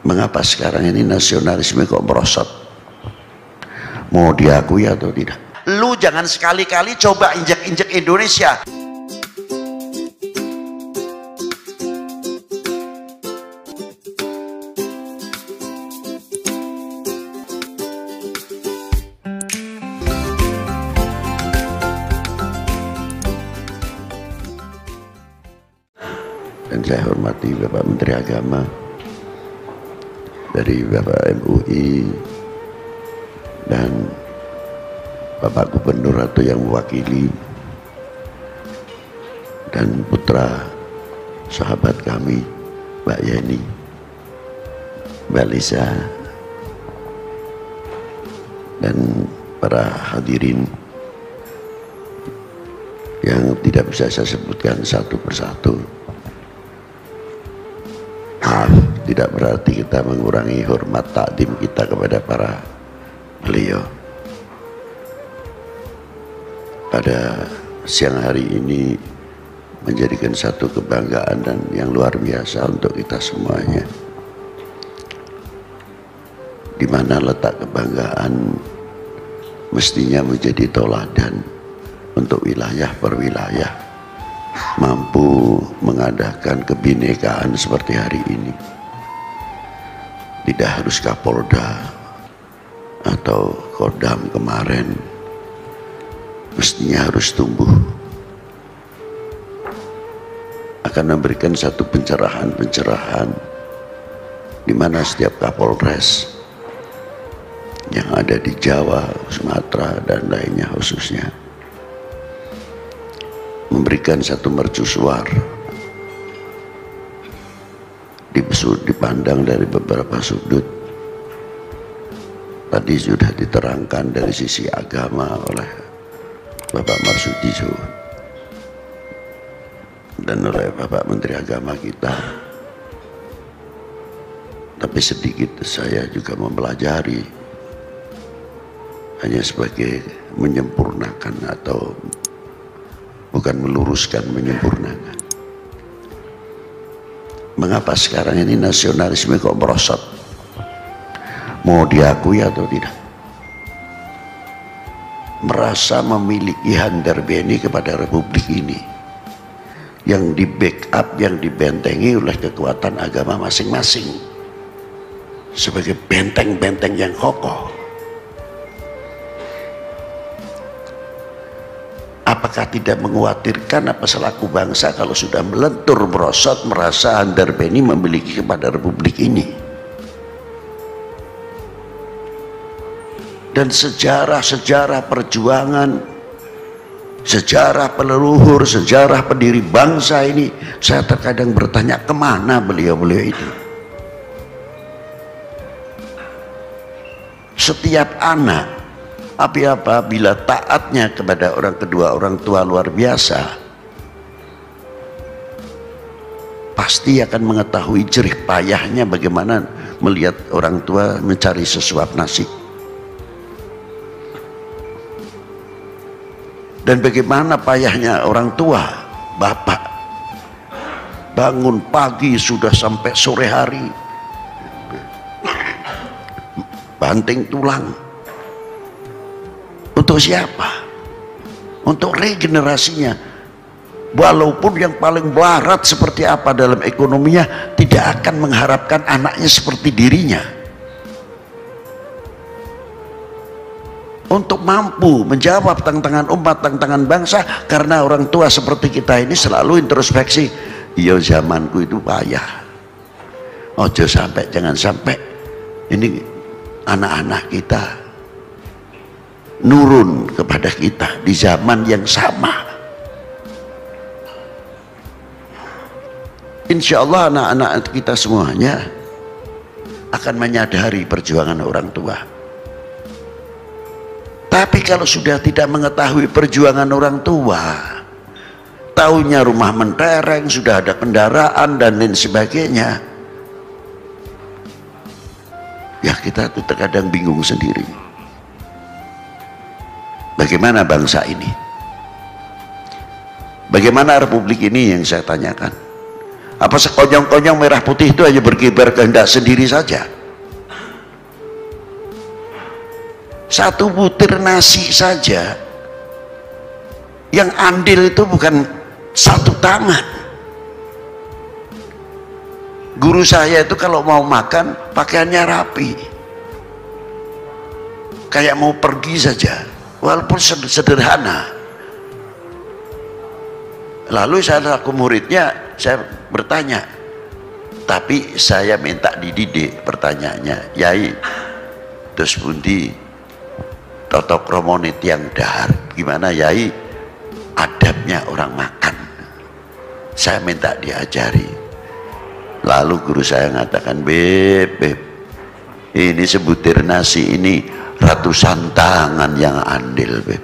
Mengapa sekarang ini nasionalisme kok merosot? Mau diakui atau tidak? Lu jangan sekali-kali coba injek-injek Indonesia. Dan saya hormati Bapak Menteri Agama dari Bapak MUI dan Bapak Gubernur atau yang mewakili, dan putra sahabat kami Mbak Yeni, Mbak Lisa, dan para hadirin yang tidak bisa saya sebutkan satu persatu. Maaf, tidak berarti kita mengurangi hormat takdim kita kepada para beliau. Pada siang hari ini menjadikan satu kebanggaan dan yang luar biasa untuk kita semuanya, di mana letak kebanggaan mestinya menjadi toladan untuk wilayah per wilayah mampu mengadakan kebinekaan seperti hari ini. Tidak harus Kapolda atau Kodam kemarin, mestinya harus tumbuh, akan memberikan satu pencerahan di mana setiap Kapolres yang ada di Jawa, Sumatera dan lainnya khususnya memberikan satu mercusuar, dipandang dari beberapa sudut. Tadi sudah diterangkan dari sisi agama oleh Bapak Marsudi dan oleh Bapak Menteri Agama kita. Tapi sedikit saya juga mempelajari, hanya sebagai menyempurnakan atau bukan meluruskan, menyempurnakan. Mengapa sekarang ini nasionalisme kok merosot? Mau diakui atau tidak? Merasa memiliki handarbenih kepada republik ini yang di backup, yang dibentengi oleh kekuatan agama masing-masing sebagai benteng-benteng yang kokoh. Apakah tidak mengkhawatirkan apa selaku bangsa kalau sudah melentur merosot, merasa handarbenih memiliki kepada republik ini? Dan sejarah perjuangan, sejarah peleluhur, sejarah pendiri bangsa ini, saya terkadang bertanya kemana beliau-beliau itu. Setiap anak apabila taatnya kepada kedua orang tua luar biasa, pasti akan mengetahui jerih payahnya bagaimana melihat orang tua mencari sesuap nasi, dan bagaimana payahnya orang tua, bapak bangun pagi sudah sampai sore hari banting tulang. Untuk siapa? Untuk regenerasinya. Walaupun yang paling barat seperti apa dalam ekonominya, tidak akan mengharapkan anaknya seperti dirinya. Untuk mampu menjawab tantangan umat, tantangan bangsa, karena orang tua seperti kita ini selalu introspeksi. Iya, zamanku itu payah. Ojo sampai, jangan sampai ini anak-anak kita nurun kepada kita di zaman yang sama. Insya Allah anak-anak kita semuanya akan menyadari perjuangan orang tua. Tapi kalau sudah tidak mengetahui perjuangan orang tua, taunya rumah mentereng, sudah ada kendaraan dan lain sebagainya, ya kita tuh terkadang bingung sendiri. Bagaimana bangsa ini? Bagaimana republik ini yang saya tanyakan? Apa sekonyong-konyong merah putih itu hanya berkibar kehendak sendiri saja? Satu butir nasi saja yang andil itu bukan satu tangan. Guru saya itu kalau mau makan pakaiannya rapi, kayak mau pergi saja, walaupun sederhana. Lalu saya selaku muridnya, saya bertanya, tapi saya minta dididik. Pertanyaannya, Yai, terus pundi toto kromonit yang dahar, gimana Yai adabnya orang makan? Saya minta diajari. Lalu guru saya mengatakan, Beb, ini sebutir nasi ini ratusan tangan yang andil, Beb.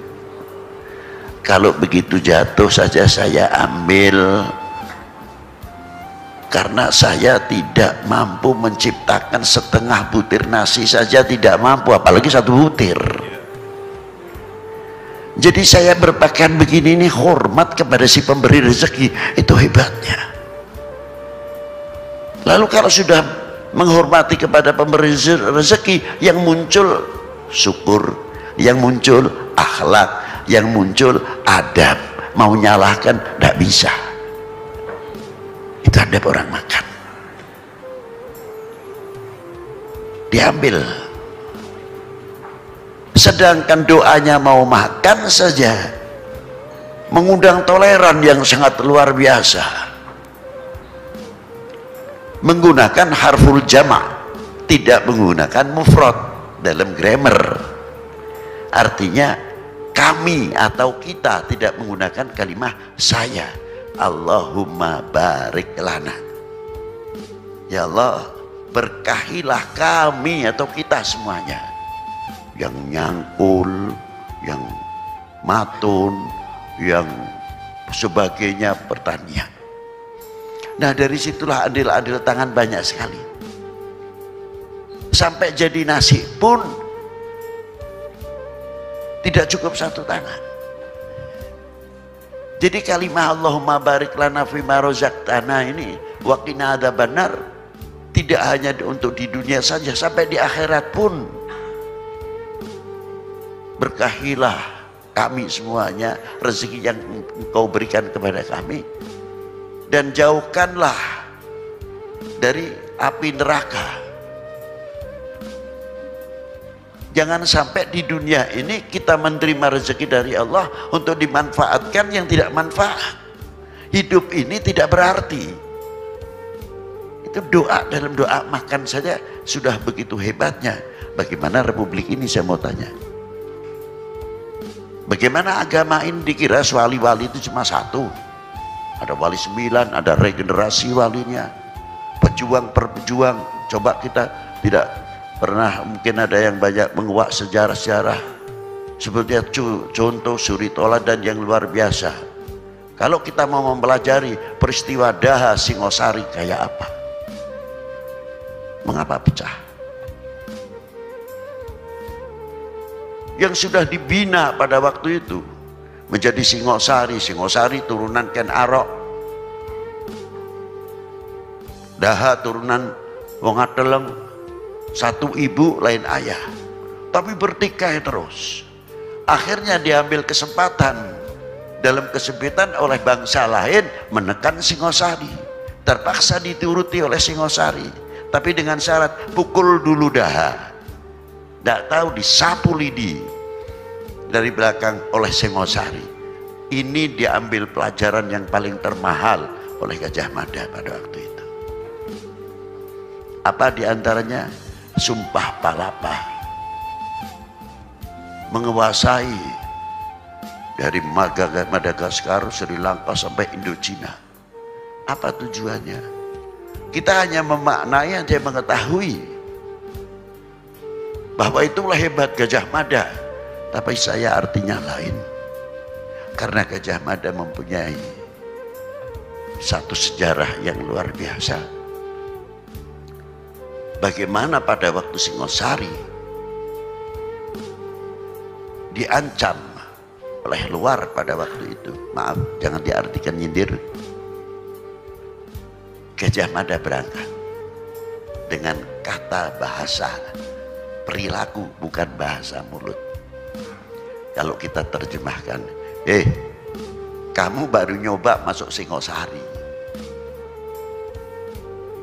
Kalau begitu jatuh saja saya ambil, karena saya tidak mampu menciptakan setengah butir nasi saja, tidak mampu, apalagi satu butir. Jadi saya berpakaian begini ini hormat kepada si pemberi rezeki, itu hebatnya. Lalu kalau sudah menghormati kepada pemberi rezeki, yang muncul syukur, yang muncul akhlak, yang muncul adab. Mau nyalahkan tidak bisa. Itu adab orang makan. Diambil. Sedangkan doanya mau makan saja mengundang toleran yang sangat luar biasa, menggunakan harful jama', tidak menggunakan mufrad dalam grammar. Artinya kami atau kita tidak menggunakan kalimat saya. Allahumma barik lana, ya Allah berkahilah kami atau kita semuanya, yang nyangkul, yang matun, yang sebagainya pertanian. Nah dari situlah andil-andil tangan banyak sekali. Sampai jadi nasi pun tidak cukup satu tangan. Jadi kalimah Allahumma barik lana fima rozaqtana ini wa qina adzabannar tidak hanya untuk di dunia saja, sampai di akhirat pun. Berkahilah kami semuanya rezeki yang engkau berikan kepada kami, dan jauhkanlah dari api neraka. Jangan sampai di dunia ini kita menerima rezeki dari Allah untuk dimanfaatkan yang tidak manfaat. Hidup ini tidak berarti. Itu doa, dalam doa makan saja sudah begitu hebatnya. Bagaimana republik ini, saya mau tanya. Bagaimana agama ini dikira wali-wali itu cuma satu? Ada wali 9, ada regenerasi walinya, pejuang-perpejuang. Coba kita tidak pernah, mungkin ada yang banyak menguak sejarah-sejarah seperti contoh suri toladan yang luar biasa. Kalau kita mau mempelajari peristiwa Daha Singosari kayak apa, mengapa pecah, yang sudah dibina pada waktu itu menjadi Singosari. Singosari turunan Ken Arok, Daha turunan Wong Ateleng, satu ibu lain ayah, tapi bertikai terus. Akhirnya diambil kesempatan dalam kesempitan oleh bangsa lain menekan Singosari. Terpaksa dituruti oleh Singosari, tapi dengan syarat pukul dulu Daha. Tidak tahu disapu lidi dari belakang oleh Singosari. Ini diambil pelajaran yang paling termahal oleh Gajah Mada pada waktu itu. Apa diantaranya? Sumpah Palapa, menguasai dari Madagaskar, Sri Lanka sampai Indochina. Apa tujuannya? Kita hanya memaknai, hanya mengetahui bahwa itulah hebat Gajah Mada, tapi saya artinya lain. Karena Gajah Mada mempunyai satu sejarah yang luar biasa. Bagaimana pada waktu Singosari diancam oleh luar pada waktu itu, maaf jangan diartikan nyindir, Gajah Mada berangkat dengan kata bahasa perilaku, bukan bahasa mulut. Kalau kita terjemahkan, kamu baru nyoba masuk Singosari.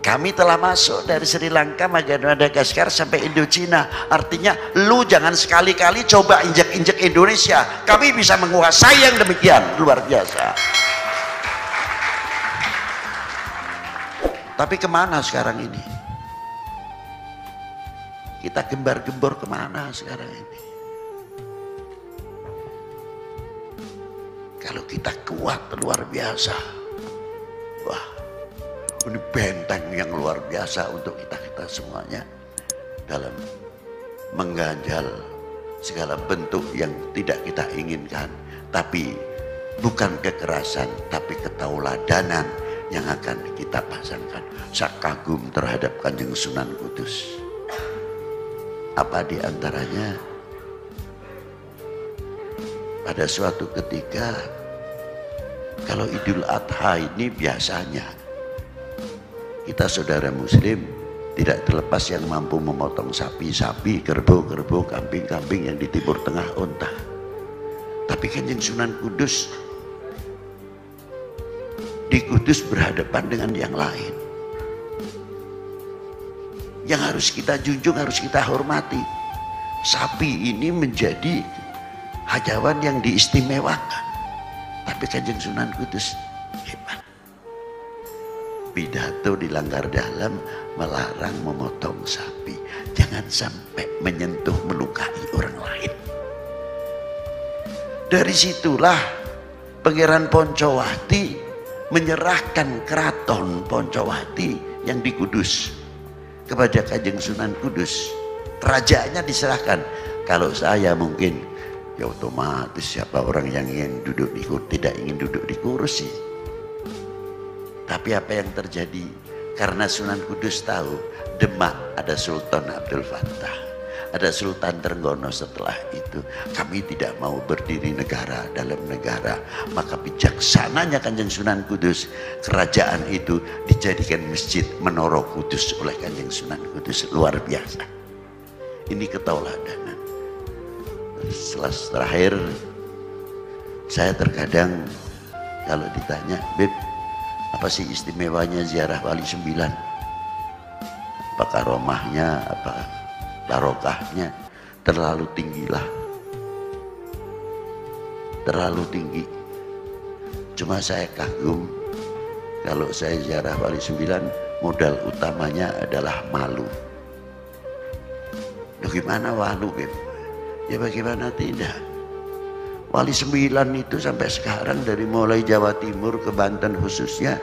Kami telah masuk dari Sri Lanka, Madagaskar sampai Indochina. Artinya lu jangan sekali-kali coba injek-injek Indonesia. Kami bisa menguasai yang demikian. Luar biasa. Tapi kemana sekarang ini? Kita gembar-gembor kemana sekarang ini? Kalau kita kuat luar biasa, wah, ini benteng yang luar biasa untuk kita semuanya dalam mengganjal segala bentuk yang tidak kita inginkan, tapi bukan kekerasan, tapi ketauladanan yang akan kita pasangkan. Saya kagum terhadap Kanjeng Sunan Kudus. Apa di antaranya? Pada suatu ketika, kalau Idul Adha ini biasanya kita saudara muslim tidak terlepas yang mampu memotong sapi-sapi, kerbau-kerbau, kambing-kambing yang di Timur Tengah unta. Tapi Kanjeng Sunan Kudus di Kudus berhadapan dengan yang lain. Yang harus kita junjung, harus kita hormati. Sapi ini menjadi hajawan yang diistimewakan. Tapi Kanjeng Sunan Kudus hebat. Pidato di Langgar Dalam melarang memotong sapi. Jangan sampai menyentuh, melukai orang lain. Dari situlah Pangeran Poncowati menyerahkan keraton Poncowati yang di Kudus kepada Kanjeng Sunan Kudus. Kerajaannya diserahkan. Kalau saya mungkin ya otomatis siapa orang yang ingin duduk di kursi, tidak ingin duduk di kursi. Tapi apa yang terjadi? Karena Sunan Kudus tahu Demak ada Sultan Abdul Fattah, ada Sultan Trenggono. Setelah itu kami tidak mau berdiri negara dalam negara. Maka bijaksananya Kanjeng Sunan Kudus, kerajaan itu dijadikan masjid Menara Kudus oleh Kanjeng Sunan Kudus. Luar biasa. Ini ketauladanan. Setelah terakhir, saya terkadang kalau ditanya, Beb, apa sih istimewanya ziarah Wali 9? Apa karomahnya, apa barokahnya? Terlalu tinggilah, terlalu tinggi. Cuma saya kagum kalau saya ziarah Wali 9, modal utamanya adalah malu. Bagaimana malu, Beb? Ya bagaimana tidak? Wali 9 itu sampai sekarang dari mulai Jawa Timur ke Banten khususnya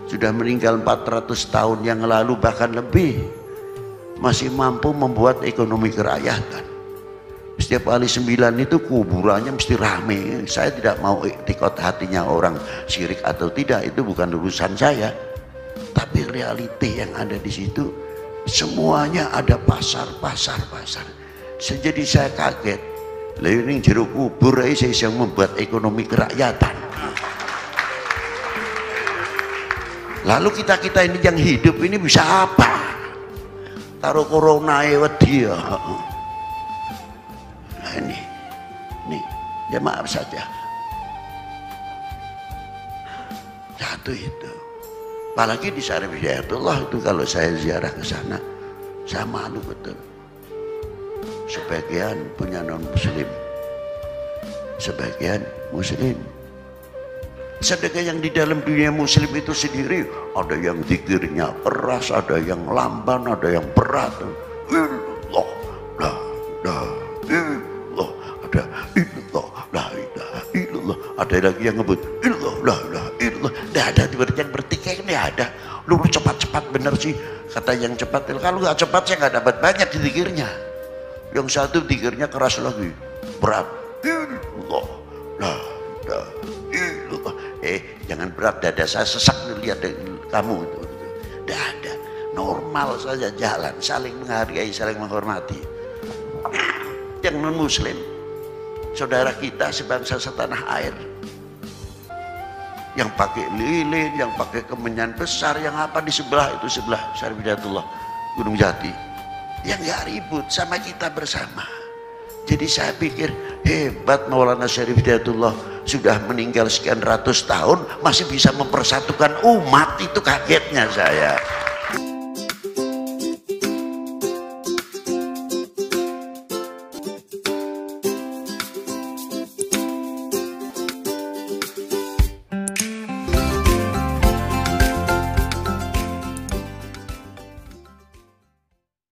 sudah meninggal 400 tahun yang lalu bahkan lebih, masih mampu membuat ekonomi kerakyatan. Setiap Wali 9 itu kuburannya mesti rame. Saya tidak mau iktikot hatinya orang syirik atau tidak, itu bukan urusan saya. Tapi realiti yang ada di situ semuanya ada pasar. Jadi saya kaget. Ini jeruk kubur saya bisa membuat ekonomi kerakyatan. Lalu kita ini yang hidup ini bisa apa? Taruh corona wedi ya. Nah ini ya maaf saja. Satu itu. Apalagi di Syarif Hidayatullah itu kalau saya ziarah ke sana, saya malu betul. Sebagian punya non muslim, sebagian muslim. Sedangkan yang di dalam dunia muslim itu sendiri ada yang zikirnya keras, ada yang lamban, ada yang berat. Illallah, la ilaha illallah, ada illallah, la ilaha illallah. Ada lagi yang ngebut illallah, la ilaha illallah. Tidak ada yang bertikai, ini ada. Lu cepat-cepat bener sih kata yang cepat. Kalau nggak cepat saya nggak dapat banyak di zikirnya. Yang satu zikirnya keras lagi, berat. Allah, la ilaha illallah. Jangan berat, dada saya sesak lihat kamu itu. Tidak ada, normal saja jalan, saling menghargai, saling menghormati. Yang non muslim, saudara kita sebangsa setanah air, yang pakai lilin, yang pakai kemenyan besar, yang apa di sebelah itu, sebelah Syarif Hidayatullah Gunung Jati, yang nggak ribut sama kita bersama. Jadi saya pikir hebat Maulana Syarif Hidayatullah, sudah meninggal sekian ratus tahun masih bisa mempersatukan umat, itu kagetnya saya.